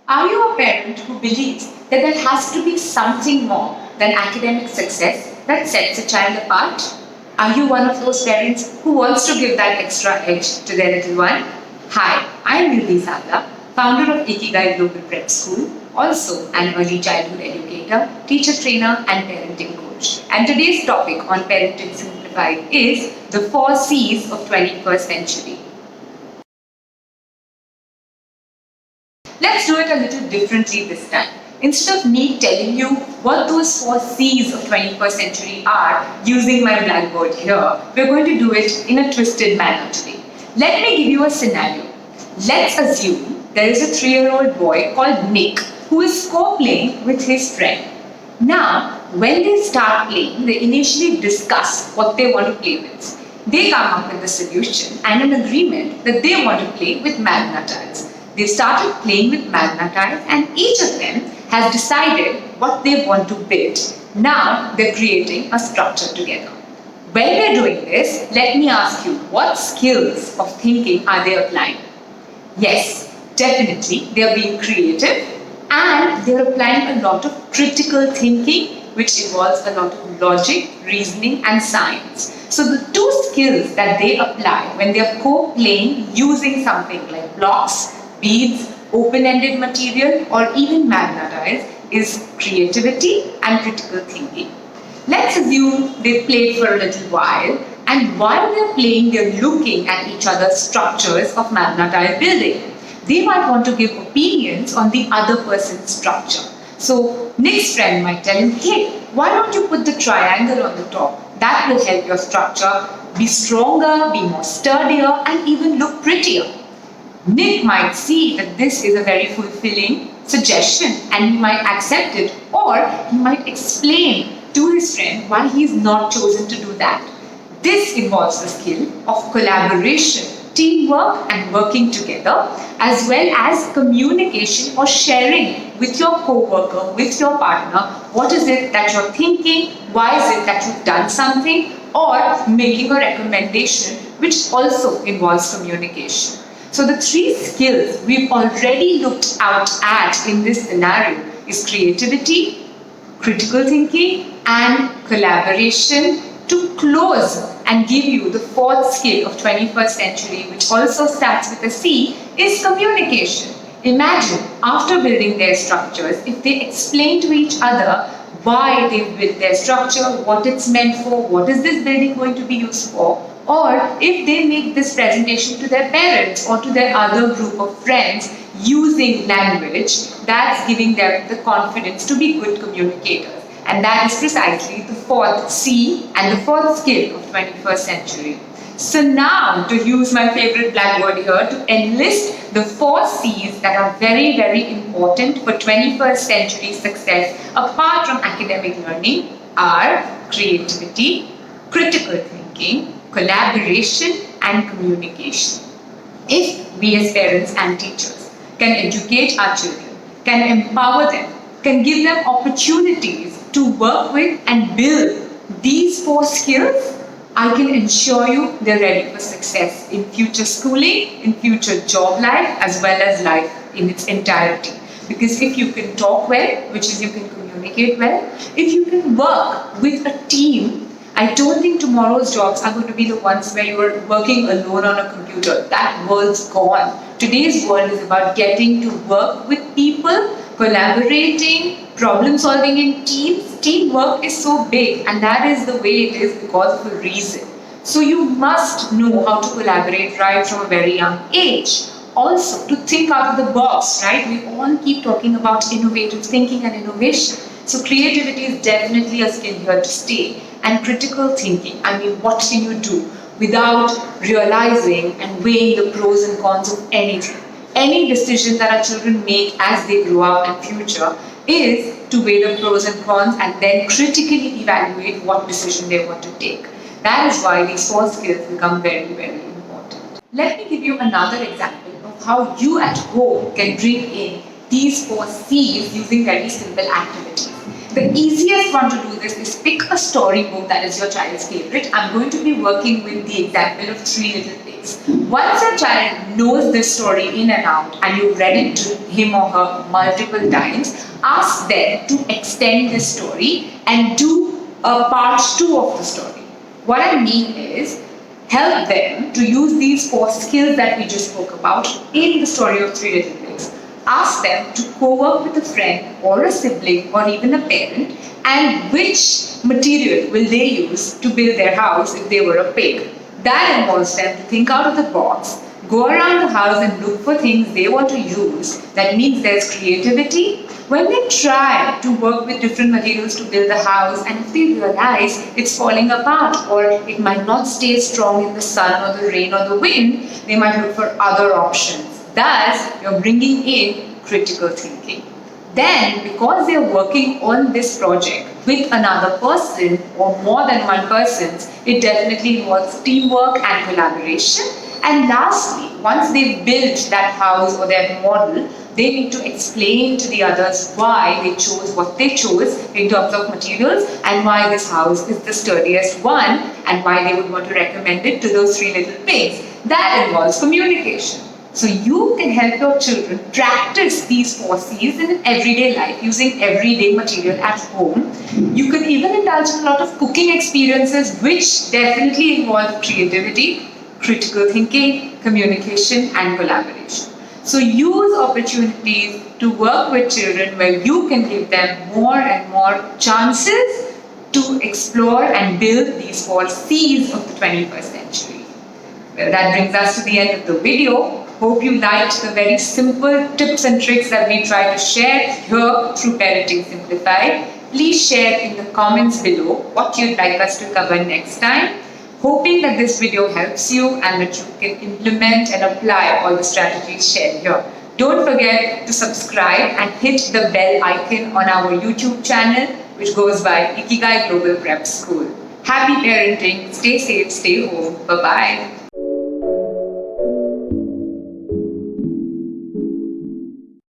Are you a parent who believes that there has to be something more than academic success that sets a child apart? Are you one of those parents who wants to give that extra edge to their little one? Hi, I am Yudhi Sada, founder of Ikigai Global Prep School, also an early childhood educator, teacher trainer, and parenting coach. And today's topic on Parenting Simplified is the 4 C's of 21st century. Let's do it a little differently this time. Instead of me telling you what those 4 C's of 21st century are using my blackboard here, we're going to do it in a twisted manner today. Let me give you a scenario. Let's assume there is a 3-year-old boy called Nick who is co-playing with his friend. Now, when they start playing, they initially discuss what they want to play with. They come up with a solution and an agreement that they want to play with magna tiles. They started playing with magna tiles and each of them has decided what they want to build. Now they're creating a structure together. When they're doing this, let me ask you, what skills of thinking are they applying? Yes, definitely they're being creative and they're applying a lot of critical thinking, which involves a lot of logic, reasoning and science. So the 2 skills that they apply when they're co-playing using something like blocks, beads, open-ended material or even magna tiles is creativity and critical thinking. Let's assume they played for a little while and while they're playing they're looking at each other's structures of magna tile building. They might want to give opinions on the other person's structure. So Nick's friend might tell him, hey, why don't you put the triangle on the top? That will help your structure be stronger, be more sturdier and even look prettier. Nick might see that this is a very fulfilling suggestion and he might accept it, or he might explain to his friend why he is not chosen to do that. This involves the skill of collaboration, teamwork and working together, as well as communication or sharing with your co-worker, with your partner, what is it that you're thinking, why is it that you've done something, or making a recommendation, which also involves communication. So the 3 skills we've already looked out at in this scenario is creativity, critical thinking and collaboration. To close and give you the 4th skill of 21st century, which also starts with a C, is communication. Imagine after building their structures, if they explain to each other why they've built their structure, what it's meant for, what is this building going to be used for, or if they make this presentation to their parents or to their other group of friends using language that's giving them the confidence to be good communicators. And that is precisely the 4th C and the 4th skill of 21st century. So now, to use my favorite blackboard here, to enlist the 4 C's that are very, very important for 21st century success apart from academic learning are creativity, critical thinking, collaboration and communication. If we as parents and teachers can educate our children, can empower them, can give them opportunities to work with and build these 4 skills, I can ensure you they're ready for success in future schooling, in future job life, as well as life in its entirety. Because if you can talk well, which is you can communicate well, if you can work with a team, I don't think tomorrow's jobs are going to be the ones where you are working alone on a computer. That world's gone. Today's world is about getting to work with people, collaborating, problem solving in teams. Teamwork is so big and that is the way it is because of a reason. So you must know how to collaborate right from a very young age. Also, to think out of the box, right? We all keep talking about innovative thinking and innovation. So creativity is definitely a skill here to stay. And critical thinking, I mean, what can you do without realizing and weighing the pros and cons of anything? Any decision that our children make as they grow up in future is to weigh the pros and cons and then critically evaluate what decision they want to take. That is why these 4 skills become very, very important. Let me give you another example of how you at home can bring in these 4 C's using very simple activities. The easiest one to do this is pick a storybook that is your child's favorite. I'm going to be working with the example of Three Little Pigs. Once your child knows this story in and out and you've read it to him or her multiple times, ask them to extend this story and do a part 2 of the story. What I mean is, help them to use these 4 skills that we just spoke about in the story of Three Little Pigs. Ask them to co-work with a friend or a sibling or even a parent, and which material will they use to build their house if they were a pig. That involves them to think out of the box, go around the house and look for things they want to use. That means there's creativity. When they try to work with different materials to build the house, and if they realize it's falling apart or it might not stay strong in the sun or the rain or the wind, they might look for other options. Thus, you're bringing in critical thinking. Then, because they're working on this project with another person or more than one person, it definitely involves teamwork and collaboration. And lastly, once they've built that house or their model, they need to explain to the others why they chose what they chose in terms of materials and why this house is the sturdiest one and why they would want to recommend it to those 3 little pigs. That involves communication. So you can help your children practice these 4 C's in everyday life using everyday material at home. You could even indulge in a lot of cooking experiences which definitely involve creativity, critical thinking, communication and collaboration. So use opportunities to work with children where you can give them more and more chances to explore and build these 4 C's of the 21st century. Well, that brings us to the end of the video. Hope you liked the very simple tips and tricks that we try to share here through Parenting Simplified. Please share in the comments below what you'd like us to cover next time. Hoping that this video helps you and that you can implement and apply all the strategies shared here. Don't forget to subscribe and hit the bell icon on our YouTube channel, which goes by Ikigai Global Prep School. Happy parenting, stay safe, stay home, bye-bye.